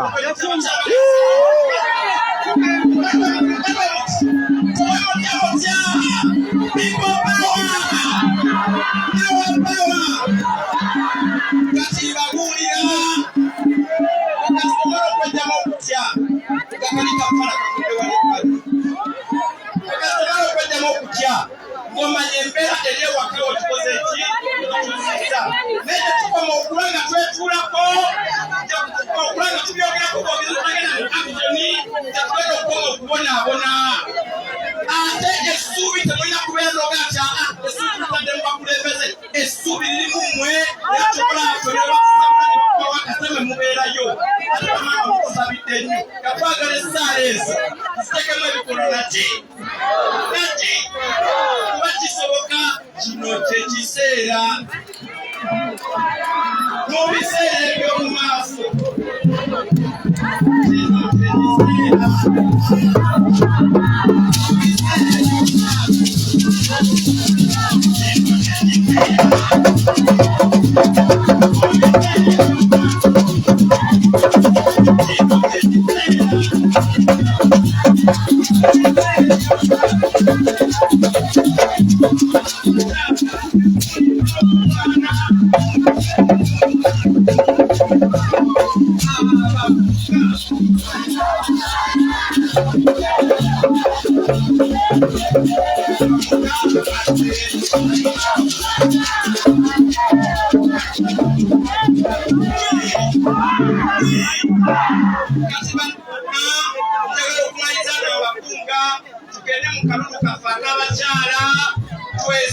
S1: ngomanya embeera eri ewaka okikoze eki otuziza naye tetukoma okulanga twetuulako okulanga tubyogerako bogezi tutagenda mu akitoni tetugenda okukoma okubonaabona ate essuubi temulina kubeera noga nti essuubi tutadde mu bakulembeze essuubi lirimu mmwe era kyokolaakateme mubeerayo ate bamanga mukusabidde nnyo katwagala essaala ezo tutekemu ebikono naki kuba kisoboka kino kyekiseera mu biseera eby'omu maaso kino kyekiseera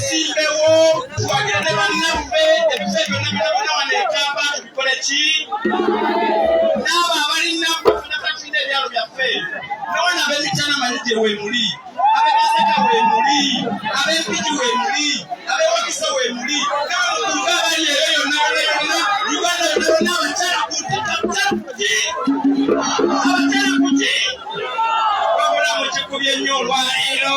S1: ebisimbewo twagende bannaffe ebifo ebyo nebirabona wano ekamba ebikole ki n'abo abalina bafuna ebyalo byaffe nabona ab'emikyana malije weemuli ab'emasaka weemuli ab'empiki weemuli ab'ewakisa weemuli n'abamukunga abali eyo yonna yonna Uganda yonna yonna abakyala kuki wabula mukikubye nnyo olwaleero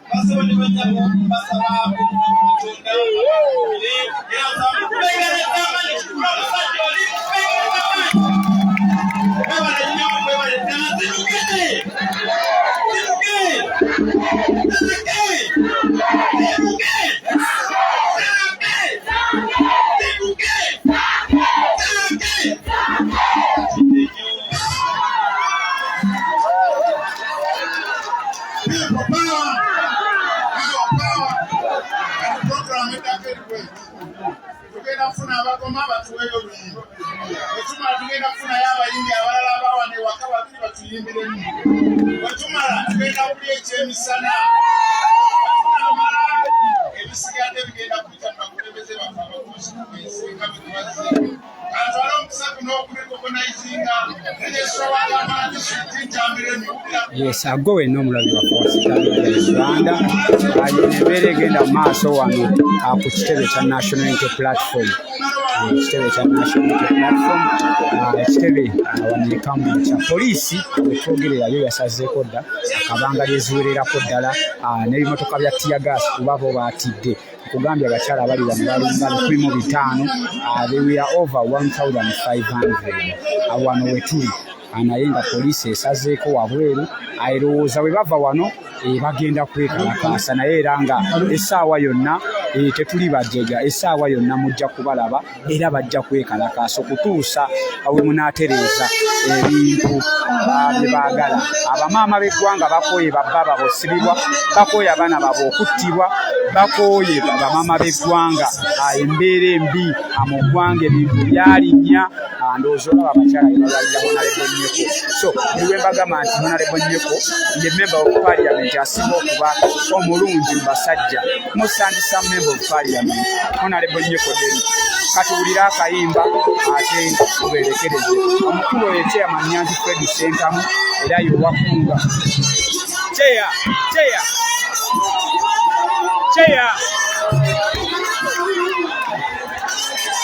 S1: basaba ne banyabo basaba Katonda era kubegerezama nekitula omusajja oli webale nnyo webale ddala zirugede tugenda kufuna abagoma batuweyo lumu wetumala tugenda kufunayo abayimbi abalala abawana ewaka babiri batuyimbiremu wetumala tugenda kulya ekyemisana wetunamala ebisigadde bigenda kuyita mu bakulembeze baffe abakusinga bitubazize atwala omukisa guno okurekogonaizinga eyesobagambala disitulikiti ntambiremu
S2: yes ago wenna omulabi waffe wa sitani ya Uganda embeera egenda mu maaso wano ku kitebe kya National Unity Platform ekitebe kya National Unity Platform ekitebe wano e Kamwokya poliisi wetwogererayo yasazeeko dda akabanga lyeziwererako ddala n'ebimotoka bya tiyagaasi kuba bo baatidde kugambya abakyala abali wano balinga 1,500 they were over 1,500 wano wetuli naye nga poliisi esazeeko wabweru ayirowooza bwe bava wano bagenda kwekalakaasa naye era nga essaawa yonna tetuli bajjega essaawa yonna mujja kubalaba era bajja kwekalakaasa okutuusa we munaatereeza ebintu bye baagala abamaama b'eggwanga bakooye babbaba bosibibwa bakooye abaana baabwe okuttibwa bakooye bamaama b'eggwanga embeera embi mu ggwanga ebintu byalinnya ndowooza olaba abakyala bebalwalira Honorable Nyeko so niwe mbagamba nti Honorable Nyeko ye member of parliament asinga okuba omulungi mu basajja musandisa member of parliament Honorable Nyeko Deri katuwulira akayimba ate tuberekereze omukulu oyo chairman Nyanzi Fred Sentamu era yowakunga cheya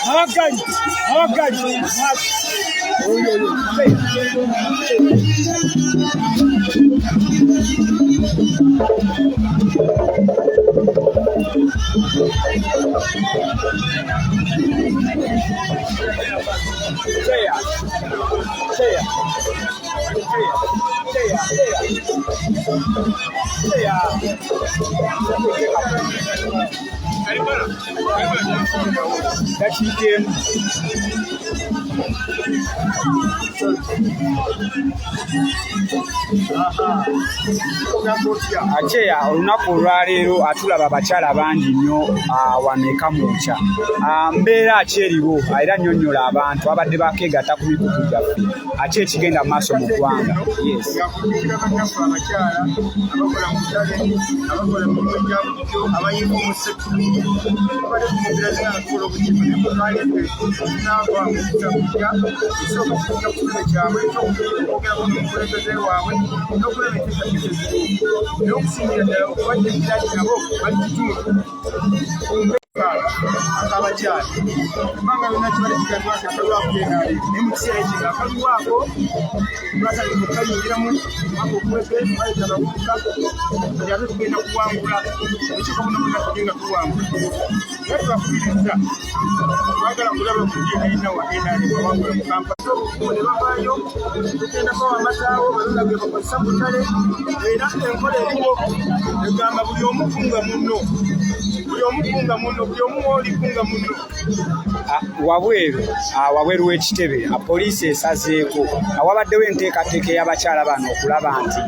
S2: Awagani. Acheya olunaku olwaleero atulaba abakyala bangi nnyo wano e Kamwokya mbeera ki eriwo era nnyonnyola abantu abadde bakeegatta ku mikutu gyaffe ate ekigenda mu maaso mu ggwanga
S4: abakyala abakola mu ttale abakola mu bujjabulijjo abayimba mu sekituli abadde kumubira zinakola obukiiko nebutwalidde naava mu kitabujja esooka kujja ku kitebe kyabwe ekyokwogera ku mukulembeze waabwe n'okulaba enteekateeka eziriwo n'okusingira ddala okubadde ekiraki nabo bali kitundu akabakyala kubanga byonna kibadde kigambibwa nti akalwakuyenaale naye mu kiseera ekyo ng'akalwako lwatali kayingiramu mwaka okuweze baleta abavubuka kati ate tugenda kuwangula ekiiko bonna bonna tugenda tuwangula naye tubakubiriza twagala kulaba okujenaina wagenaale bawangula mu kampala obukumu ne bavaayo tugenda bawa amataawo balonda ge bakozesa ku ttale era enkola eriwo egamba buli omu kunga munno buli omu wooli kunga munno
S2: wabweru w'ekitebe poliisi esazeeko wabaddewo enteekateeka y'abakyala bano okulaba nti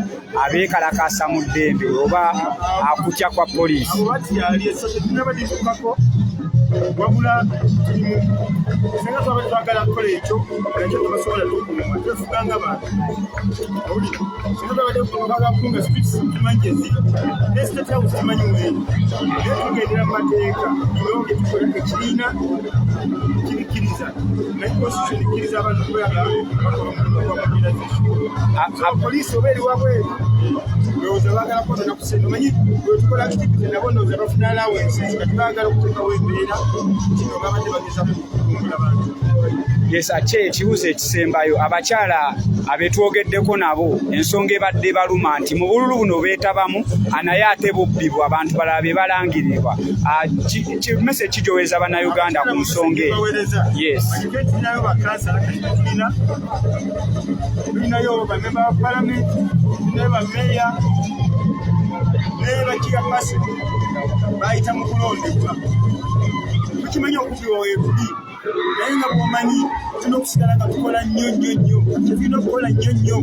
S2: abeekalakaasa mu ddembe oba akutya kwa poliisi
S4: abo batyali eso tetunabadikukako wabula singa twaba twagala kukola ekyo nakyo tebasobola tukuuma twefuganga bantu singa twabaddebakunga spits tumanyi eziri ne state house tumanyi weeri naye tugendera mu mateeka nonge tukola ekibiina kibikkiriza naye constitution ikkiriza abantu kubeera bakola omulimu gwa poliisi oba eri wabweru ndowooza baagala kwotana kusenda omanyi bwetukola activity nabo ndowooza bafuna allowances kati baagala okuteekawo embeera kino babadde bageza kukumbula bantu.
S2: Yes, ate ekibuuzo ekisembayo abakyala abetwogeddeko nabo ensonga ebadde baluma nti mu bululu buno beetabamu naye ate bubbibwa abantu balala be balangirirwa. Message kijoweza bannayuganda ku nsonga eyo. Yes.
S4: Tulinayo bakansala kati tulinayo bamemba ba palamenti, tulinayo bameeya naye bakiya pasi bayita mu kulondebwa. Tukimanyi okubbibwa weekuli naye nga bw'omanyi tulina okusigala nga tukola nnyo tulina okukola nnyo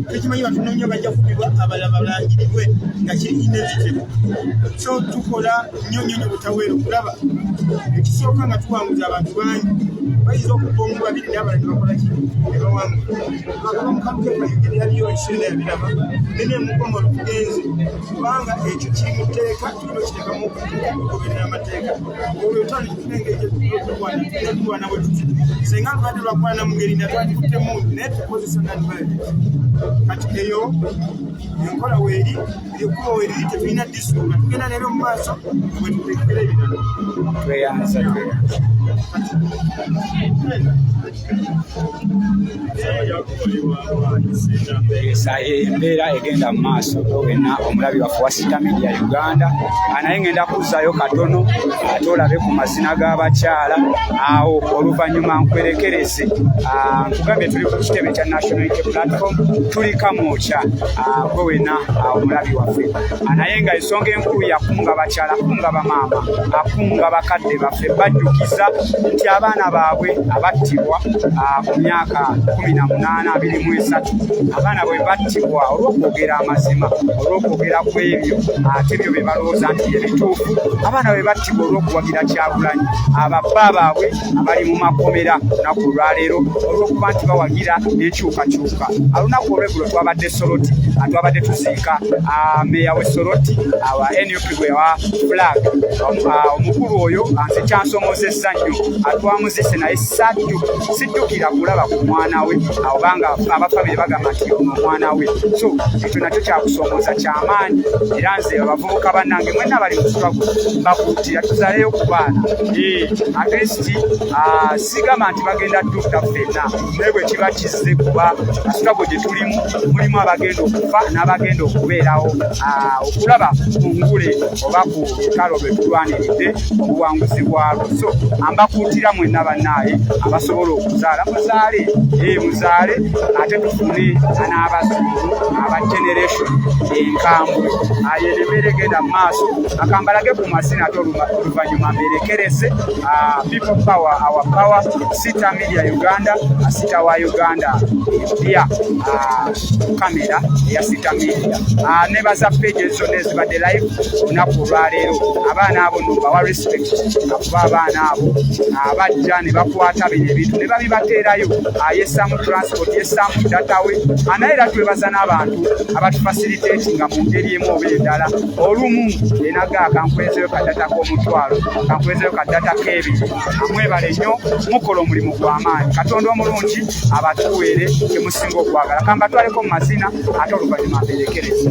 S4: tekimanyi batuno nnyo bajja kubbibwa abalala balangirirwe nga kiri inevitable so tukola nnyo butaweera okulaba ekisooka nga tuwanguza abantu bangi bayinza okubba omu babiri n'abalala ne bakola ki ne bawangula mukamukepaigere yaliyo ekiseera yabiraba nene mukomo olukugenze kubanga ekyo kiri mu tteeka tulina okiteekamu okugoberera amateeka olwo otwali tukulwana bwe tuti senga lukadde lwakwana mu ngeri natwalikutte muntu naye tukozesa nandibalebe kati eyo enkola weeri ekkuba weeriri tetulina disituka tugenda leero mu maaso bwe tuteekera ebirala
S2: tweyanza embeera egenda mu maaso wena omulabi waffe wa Sita Media Uganda naye ngenda kuzzayo katono ate olabe ku mazina g'abakyala awo oluvannyuma nkwerekereze nkugambye tuli ku kitebe kya National Unity Platform tuli Kamwokya gwe wena omulabi waffe naye nga ensonga enkulu yakunga bakyala kunga bamaama akunga bakadde baffe bajjukiza nti abaana baabwe abattibwa ku myaka 18-23 abaana bwe battibwa olw'okwogera amazima olw'okwogera ku ebyo ate ebyo bye balowooza nti ebituufu abaana bwe battibwa olw'okuwagira Kyagulanyi ababba baabwe abali mu makomera olunaku olwaleero olw'okuba nti bawagira n'enkyukakyuka olunaku olweggulo twabadde Soroti twabadde tuziika meeya w'e Soroti awa NUP gwe wa flag omukulu oyo nze kyansomozesa nnyo twamuzise naye sijjukira kulaba ku mwana we obanga abafamire bagamba nti ono omwana we so ekyo nakyo kyakusomooza kyamaanyi era nze abavubuka bannange mwenna bali mu struggle mbakuutira tuzaleyo ku baana at least sigamba nti bagenda dduka ffenna naye bwe kiba kizze kuba struggle gye tulimu mulimu abagenda okufa n'abagenda okubeerawo okulaba ku ngule oba ku lutalo lwe tulwaniridde obuwanguzi bwalwo so ambakuutira mwenna bannaaye abasobola okuzaala muzaale ate tufune n'abazungu aba generation enkambwe ayeremere genda mu maaso akambalage ku mazina ate oluvannyuma mberekereze people power our power Sita Media Uganda Sita wa Uganda empya kamera ya Sita Media nebaza page zonna ezibadde live olunaku olwaleero abaana abo nombawa respect akuba abaana abo abajja ne bakwata bino ebintu ne babibateerayo yessaamu transport yessaamu data we naye era twebaza n'abantu abatufacilitatinga mu ngeri emu oba endala olumu enaga kankwezeyo kadata k'omutwalo kankwezeyo kadata k'ebiri amwebale nnyo mukola omulimu gw'amaanyi Katonda omulungi abatuweere temusinga okwagala kambatwaleko mu mazina ate oluvannyuma mberekereze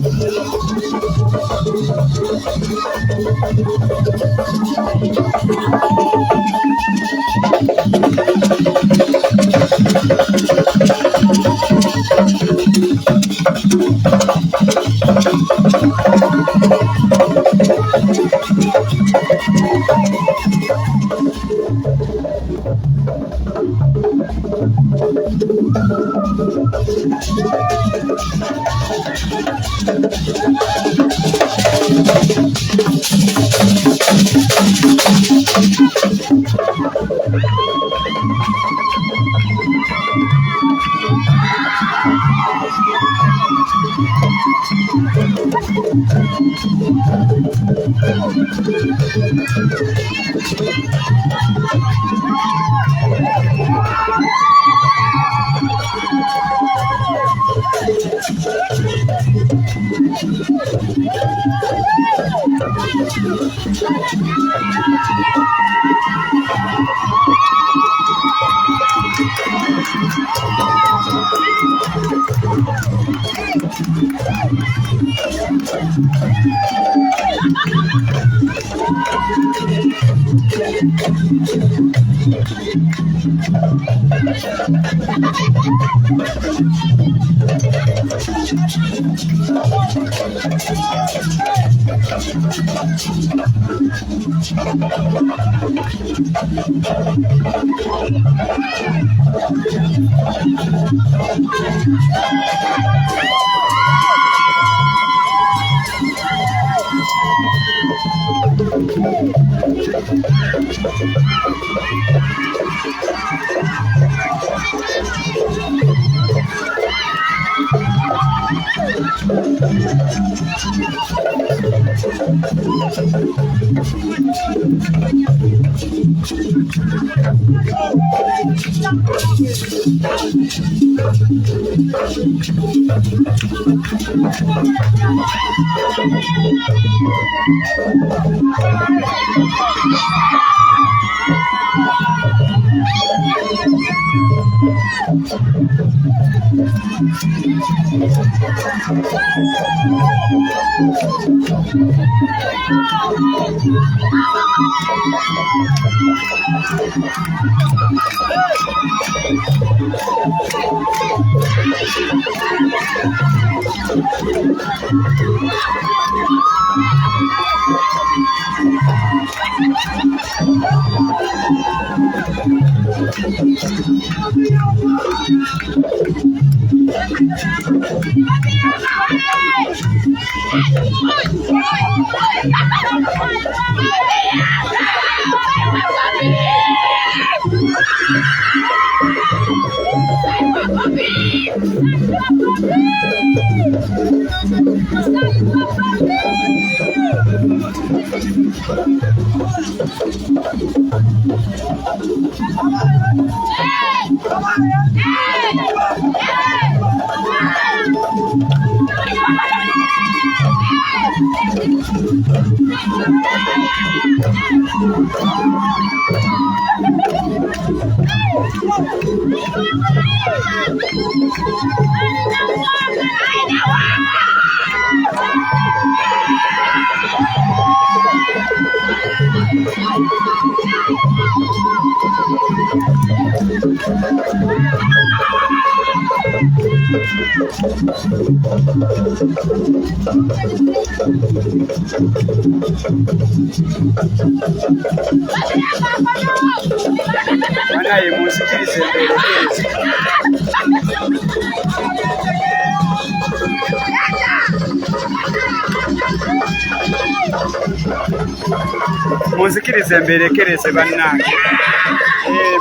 S2: Munzikirize mberekereze bannange.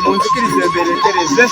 S2: Munzikirize mberekereze.